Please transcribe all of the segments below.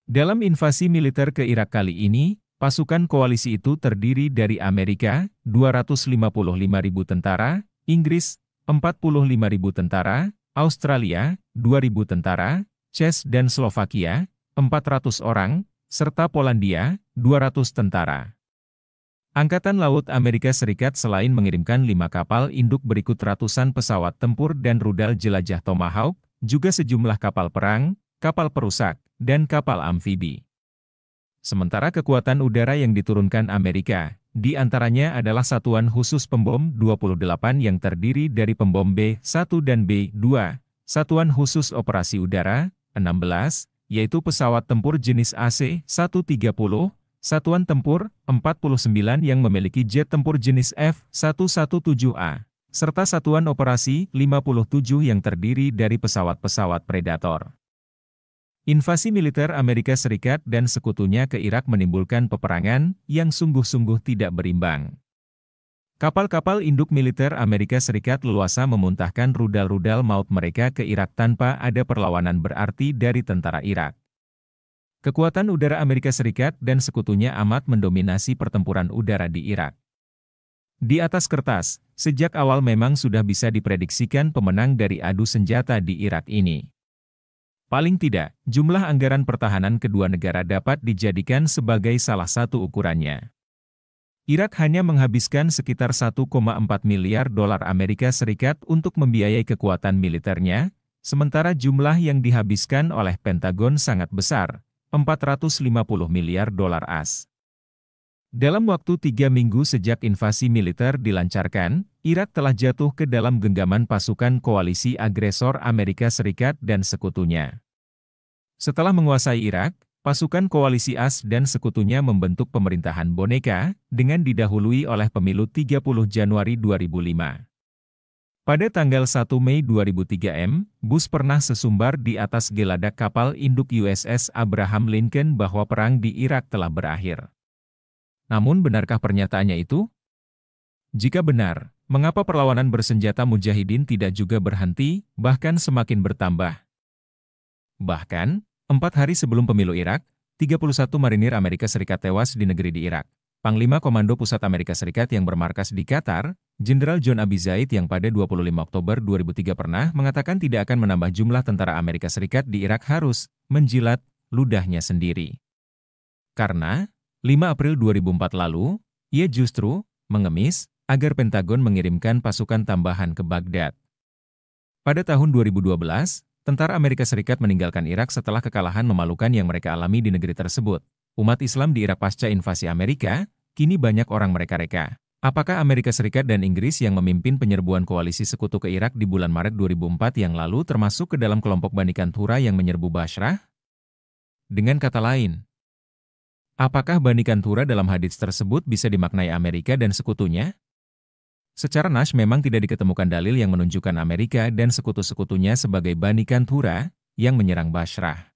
Dalam invasi militer ke Irak kali ini, pasukan koalisi itu terdiri dari Amerika, 255.000 tentara, Inggris, 45.000 tentara, Australia, 2.000 tentara, Czech dan Slovakia, 400 orang, serta Polandia, 200 tentara. Angkatan Laut Amerika Serikat selain mengirimkan 5 kapal induk berikut ratusan pesawat tempur dan rudal jelajah Tomahawk, juga sejumlah kapal perang, kapal perusak, dan kapal amfibi. Sementara kekuatan udara yang diturunkan Amerika, di antaranya adalah Satuan Khusus Pembom 28 yang terdiri dari pembom B-1 dan B-2, Satuan Khusus Operasi Udara, 16, yaitu pesawat tempur jenis AC-130, Satuan Tempur, 49 yang memiliki jet tempur jenis F-117A, serta Satuan Operasi, 57 yang terdiri dari pesawat-pesawat Predator. Invasi militer Amerika Serikat dan sekutunya ke Irak menimbulkan peperangan yang sungguh-sungguh tidak berimbang. Kapal-kapal induk militer Amerika Serikat leluasa memuntahkan rudal-rudal maut mereka ke Irak tanpa ada perlawanan berarti dari tentara Irak. Kekuatan udara Amerika Serikat dan sekutunya amat mendominasi pertempuran udara di Irak. Di atas kertas, sejak awal memang sudah bisa diprediksikan pemenang dari adu senjata di Irak ini. Paling tidak, jumlah anggaran pertahanan kedua negara dapat dijadikan sebagai salah satu ukurannya. Irak hanya menghabiskan sekitar 1,4 miliar dolar Amerika Serikat untuk membiayai kekuatan militernya, sementara jumlah yang dihabiskan oleh Pentagon sangat besar, 450 miliar dolar AS. Dalam waktu 3 minggu sejak invasi militer dilancarkan, Irak telah jatuh ke dalam genggaman pasukan koalisi agresor Amerika Serikat dan sekutunya. Setelah menguasai Irak, pasukan koalisi AS dan sekutunya membentuk pemerintahan boneka, dengan didahului oleh pemilu 30 Januari 2005. Pada tanggal 1 Mei 2003 Bush pernah sesumbar di atas geladak kapal induk USS Abraham Lincoln bahwa perang di Irak telah berakhir. Namun benarkah pernyataannya itu? Jika benar, mengapa perlawanan bersenjata mujahidin tidak juga berhenti, bahkan semakin bertambah? Bahkan, 4 hari sebelum pemilu Irak, 31 marinir Amerika Serikat tewas di negeri di Irak. Panglima Komando Pusat Amerika Serikat yang bermarkas di Qatar, Jenderal John Abi Zaid yang pada 25 Oktober 2003 pernah mengatakan tidak akan menambah jumlah tentara Amerika Serikat di Irak harus menjilat ludahnya sendiri. Karena, 5 April 2004 lalu, ia justru mengemis agar Pentagon mengirimkan pasukan tambahan ke Baghdad. Pada tahun 2012, tentara Amerika Serikat meninggalkan Irak setelah kekalahan memalukan yang mereka alami di negeri tersebut. Umat Islam di Irak pasca invasi Amerika, kini banyak orang mereka-reka. Apakah Amerika Serikat dan Inggris yang memimpin penyerbuan koalisi sekutu ke Irak di bulan Maret 2004 yang lalu termasuk ke dalam kelompok Bani Kantura yang menyerbu Bashrah? Dengan kata lain, apakah Bani Kantura dalam hadits tersebut bisa dimaknai Amerika dan sekutunya? Secara nas memang tidak diketemukan dalil yang menunjukkan Amerika dan sekutu-sekutunya sebagai Bani Kantura yang menyerang Bashrah.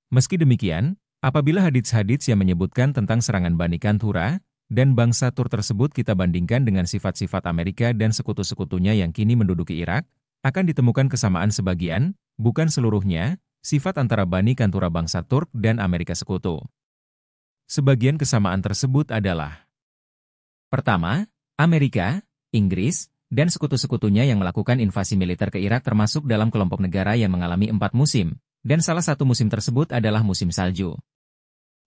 Meski demikian, apabila hadits-hadits yang menyebutkan tentang serangan Bani Kantura dan bangsa Tur tersebut kita bandingkan dengan sifat-sifat Amerika dan sekutu-sekutunya yang kini menduduki Irak, akan ditemukan kesamaan sebagian, bukan seluruhnya, sifat antara Bani Kantura bangsa Turk dan Amerika Sekutu. Sebagian kesamaan tersebut adalah: pertama, Amerika, Inggris, dan sekutu-sekutunya yang melakukan invasi militer ke Irak termasuk dalam kelompok negara yang mengalami 4 musim, dan salah satu musim tersebut adalah musim salju.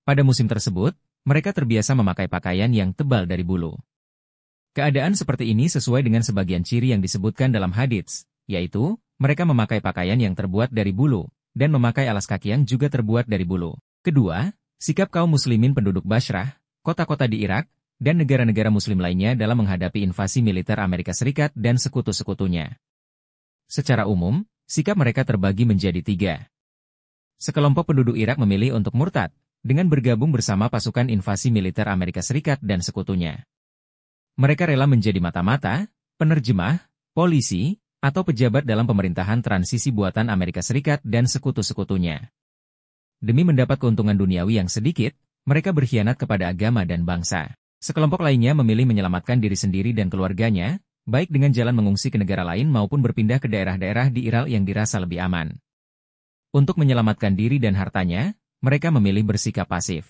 Pada musim tersebut, mereka terbiasa memakai pakaian yang tebal dari bulu. Keadaan seperti ini sesuai dengan sebagian ciri yang disebutkan dalam hadits, yaitu, mereka memakai pakaian yang terbuat dari bulu, dan memakai alas kaki yang juga terbuat dari bulu. Kedua, sikap kaum muslimin penduduk Bashrah, kota-kota di Irak, dan negara-negara muslim lainnya dalam menghadapi invasi militer Amerika Serikat dan sekutu-sekutunya. Secara umum, sikap mereka terbagi menjadi 3. Sekelompok penduduk Irak memilih untuk murtad, dengan bergabung bersama pasukan invasi militer Amerika Serikat dan sekutunya. Mereka rela menjadi mata-mata, penerjemah, polisi, atau pejabat dalam pemerintahan transisi buatan Amerika Serikat dan sekutu-sekutunya. Demi mendapat keuntungan duniawi yang sedikit, mereka berkhianat kepada agama dan bangsa. Sekelompok lainnya memilih menyelamatkan diri sendiri dan keluarganya, baik dengan jalan mengungsi ke negara lain maupun berpindah ke daerah-daerah di Irak yang dirasa lebih aman. Untuk menyelamatkan diri dan hartanya, mereka memilih bersikap pasif.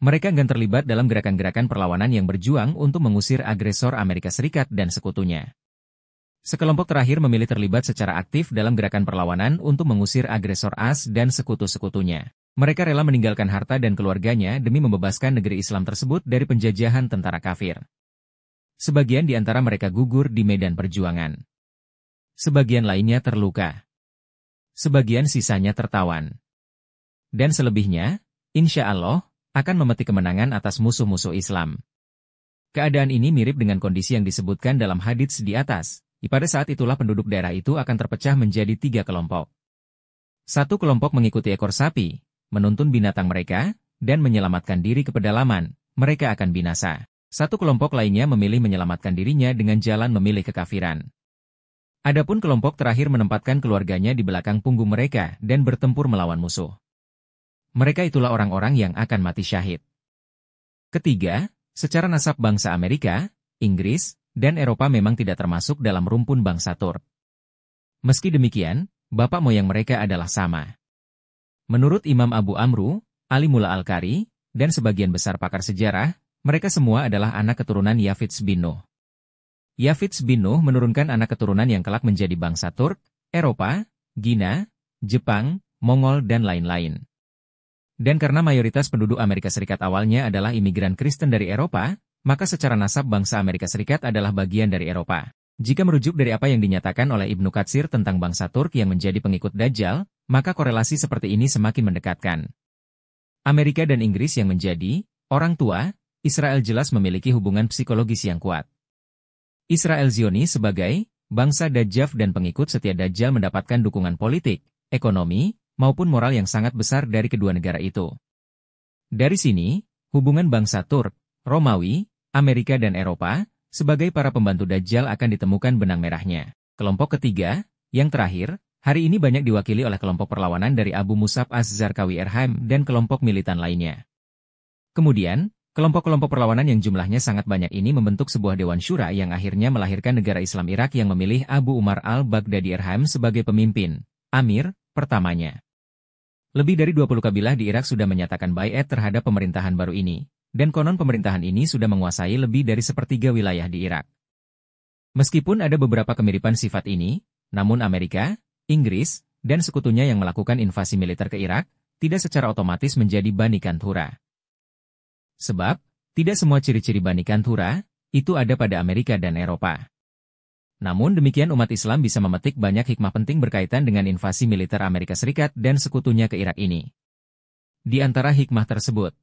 Mereka enggan terlibat dalam gerakan-gerakan perlawanan yang berjuang untuk mengusir agresor Amerika Serikat dan sekutunya. Sekelompok terakhir memilih terlibat secara aktif dalam gerakan perlawanan untuk mengusir agresor AS dan sekutu-sekutunya. Mereka rela meninggalkan harta dan keluarganya demi membebaskan negeri Islam tersebut dari penjajahan tentara kafir. Sebagian di antara mereka gugur di medan perjuangan. Sebagian lainnya terluka. Sebagian sisanya tertawan. Dan selebihnya, insya Allah, akan memetik kemenangan atas musuh-musuh Islam. Keadaan ini mirip dengan kondisi yang disebutkan dalam hadits di atas. Pada saat itulah penduduk daerah itu akan terpecah menjadi 3 kelompok. Satu kelompok mengikuti ekor sapi, menuntun binatang mereka, dan menyelamatkan diri ke pedalaman, mereka akan binasa. Satu kelompok lainnya memilih menyelamatkan dirinya dengan jalan memilih kekafiran. Adapun kelompok terakhir menempatkan keluarganya di belakang punggung mereka dan bertempur melawan musuh. Mereka itulah orang-orang yang akan mati syahid. Ketiga, secara nasab bangsa Amerika, Inggris, dan Eropa memang tidak termasuk dalam rumpun bangsa Turk. Meski demikian, bapak moyang mereka adalah sama. Menurut Imam Abu Amru, Ali Mullah Al-Qari, dan sebagian besar pakar sejarah, mereka semua adalah anak keturunan Yafits bin Nuh. Yafits bin Nuh menurunkan anak keturunan yang kelak menjadi bangsa Turk, Eropa, Gina, Jepang, Mongol, dan lain-lain. Dan karena mayoritas penduduk Amerika Serikat awalnya adalah imigran Kristen dari Eropa, maka secara nasab bangsa Amerika Serikat adalah bagian dari Eropa. Jika merujuk dari apa yang dinyatakan oleh Ibnu Katsir tentang bangsa Turk yang menjadi pengikut Dajjal, maka korelasi seperti ini semakin mendekatkan. Amerika dan Inggris yang menjadi orang tua, Israel jelas memiliki hubungan psikologis yang kuat. Israel Zionis sebagai bangsa Dajjal dan pengikut setia Dajjal mendapatkan dukungan politik, ekonomi, maupun moral yang sangat besar dari kedua negara itu. Dari sini, hubungan bangsa Turk, Romawi, Amerika dan Eropa, sebagai para pembantu Dajjal akan ditemukan benang merahnya. Kelompok ketiga, yang terakhir, hari ini banyak diwakili oleh kelompok perlawanan dari Abu Musab Az-Zarqawi Erham dan kelompok militan lainnya. Kemudian, kelompok-kelompok perlawanan yang jumlahnya sangat banyak ini membentuk sebuah Dewan Syura yang akhirnya melahirkan negara Islam Irak yang memilih Abu Umar al-Baghdadi Erham sebagai pemimpin, Amir, pertamanya. Lebih dari 20 kabilah di Irak sudah menyatakan baiat terhadap pemerintahan baru ini, dan konon pemerintahan ini sudah menguasai lebih dari sepertiga wilayah di Irak. Meskipun ada beberapa kemiripan sifat ini, namun Amerika, Inggris, dan sekutunya yang melakukan invasi militer ke Irak, tidak secara otomatis menjadi Bani Kanthura. Sebab, tidak semua ciri-ciri Bani Kanthura, itu ada pada Amerika dan Eropa. Namun demikian umat Islam bisa memetik banyak hikmah penting berkaitan dengan invasi militer Amerika Serikat dan sekutunya ke Irak ini. Di antara hikmah tersebut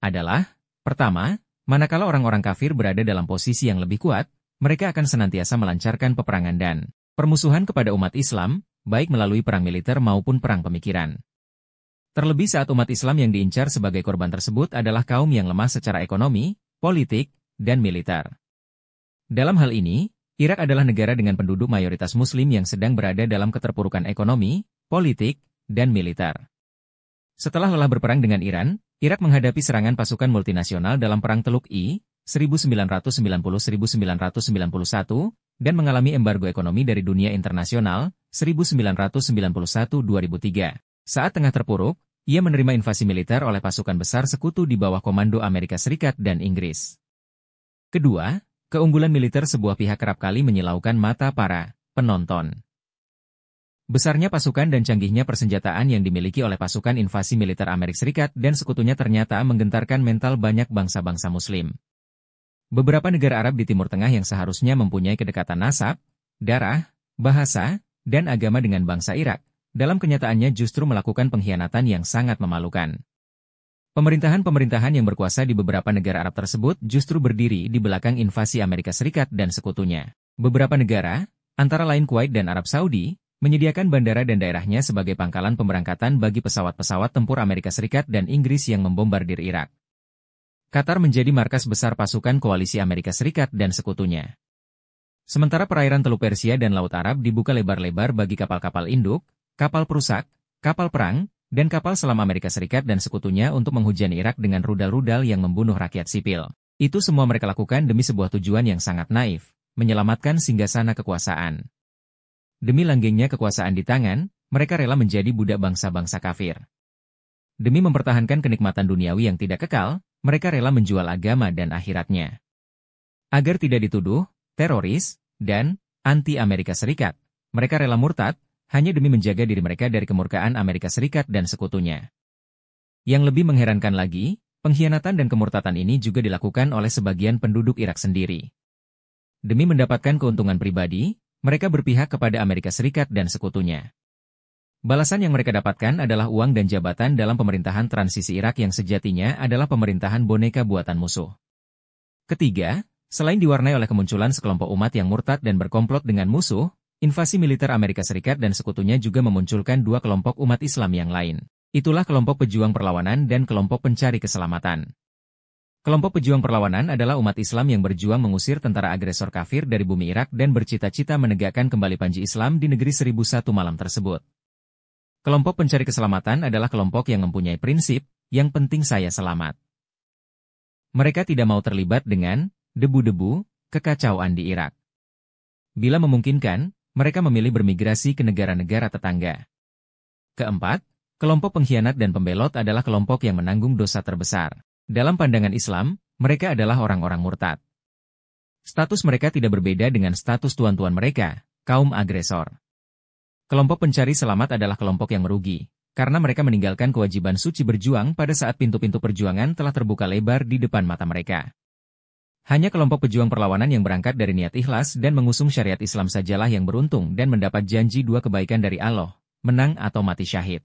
adalah, pertama, manakala orang-orang kafir berada dalam posisi yang lebih kuat, mereka akan senantiasa melancarkan peperangan dan permusuhan kepada umat Islam, baik melalui perang militer maupun perang pemikiran. Terlebih saat umat Islam yang diincar sebagai korban tersebut adalah kaum yang lemah secara ekonomi, politik, dan militer. Dalam hal ini, Irak adalah negara dengan penduduk mayoritas Muslim yang sedang berada dalam keterpurukan ekonomi, politik, dan militer. Setelah lelah berperang dengan Iran, Irak menghadapi serangan pasukan multinasional dalam Perang Teluk I, 1990-1991, dan mengalami embargo ekonomi dari dunia internasional, 1991-2003. Saat tengah terpuruk, ia menerima invasi militer oleh pasukan besar sekutu di bawah komando Amerika Serikat dan Inggris. Kedua, keunggulan militer sebuah pihak kerap kali menyilaukan mata para penonton. Besarnya pasukan dan canggihnya persenjataan yang dimiliki oleh pasukan invasi militer Amerika Serikat dan sekutunya ternyata menggentarkan mental banyak bangsa-bangsa Muslim. Beberapa negara Arab di Timur Tengah yang seharusnya mempunyai kedekatan nasab, darah, bahasa, dan agama dengan bangsa Irak, dalam kenyataannya justru melakukan pengkhianatan yang sangat memalukan. Pemerintahan-pemerintahan yang berkuasa di beberapa negara Arab tersebut justru berdiri di belakang invasi Amerika Serikat dan sekutunya. Beberapa negara, antara lain Kuwait dan Arab Saudi, menyediakan bandara dan daerahnya sebagai pangkalan pemberangkatan bagi pesawat-pesawat tempur Amerika Serikat dan Inggris yang membombardir Irak. Qatar menjadi markas besar pasukan koalisi Amerika Serikat dan sekutunya. Sementara perairan Teluk Persia dan Laut Arab dibuka lebar-lebar bagi kapal-kapal induk, kapal perusak, kapal perang, dan kapal selam Amerika Serikat dan sekutunya untuk menghujani Irak dengan rudal-rudal yang membunuh rakyat sipil. Itu semua mereka lakukan demi sebuah tujuan yang sangat naif, menyelamatkan singgasana kekuasaan. Demi langgengnya kekuasaan di tangan, mereka rela menjadi budak bangsa-bangsa kafir. Demi mempertahankan kenikmatan duniawi yang tidak kekal, mereka rela menjual agama dan akhiratnya. Agar tidak dituduh teroris dan anti-Amerika Serikat, mereka rela murtad hanya demi menjaga diri mereka dari kemurkaan Amerika Serikat dan sekutunya. Yang lebih mengherankan lagi, pengkhianatan dan kemurtadan ini juga dilakukan oleh sebagian penduduk Irak sendiri. Demi mendapatkan keuntungan pribadi, mereka berpihak kepada Amerika Serikat dan sekutunya. Balasan yang mereka dapatkan adalah uang dan jabatan dalam pemerintahan transisi Irak yang sejatinya adalah pemerintahan boneka buatan musuh. Ketiga, selain diwarnai oleh kemunculan sekelompok umat yang murtad dan berkomplot dengan musuh, invasi militer Amerika Serikat dan sekutunya juga memunculkan dua kelompok umat Islam yang lain. Itulah kelompok pejuang perlawanan dan kelompok pencari keselamatan. Kelompok pejuang perlawanan adalah umat Islam yang berjuang mengusir tentara agresor kafir dari bumi Irak dan bercita-cita menegakkan kembali panji Islam di negeri 1001 malam tersebut. Kelompok pencari keselamatan adalah kelompok yang mempunyai prinsip, yang penting saya selamat. Mereka tidak mau terlibat dengan debu-debu kekacauan di Irak. Bila memungkinkan, mereka memilih bermigrasi ke negara-negara tetangga. Keempat, kelompok pengkhianat dan pembelot adalah kelompok yang menanggung dosa terbesar. Dalam pandangan Islam, mereka adalah orang-orang murtad. Status mereka tidak berbeda dengan status tuan-tuan mereka, kaum agresor. Kelompok pencari selamat adalah kelompok yang merugi, karena mereka meninggalkan kewajiban suci berjuang pada saat pintu-pintu perjuangan telah terbuka lebar di depan mata mereka. Hanya kelompok pejuang perlawanan yang berangkat dari niat ikhlas dan mengusung syariat Islam sajalah yang beruntung dan mendapat janji dua kebaikan dari Allah, menang atau mati syahid.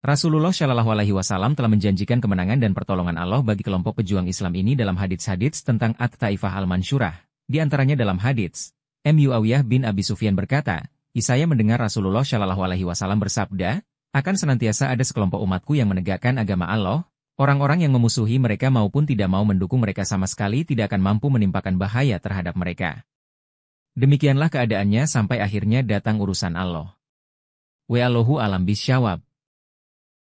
Rasulullah Shallallahu Alaihi Wasallam telah menjanjikan kemenangan dan pertolongan Allah bagi kelompok pejuang Islam ini dalam hadits-hadits tentang At-Taifah Al-Mansyurah. Di antaranya dalam hadits, Muawiyah bin Abi Sufyan berkata, saya mendengar Rasulullah Shallallahu Alaihi Wasallam bersabda, akan senantiasa ada sekelompok umatku yang menegakkan agama Allah, orang-orang yang memusuhi mereka maupun tidak mau mendukung mereka sama sekali tidak akan mampu menimpakan bahaya terhadap mereka. Demikianlah keadaannya sampai akhirnya datang urusan Allah. Wallahu a'lam bishawab.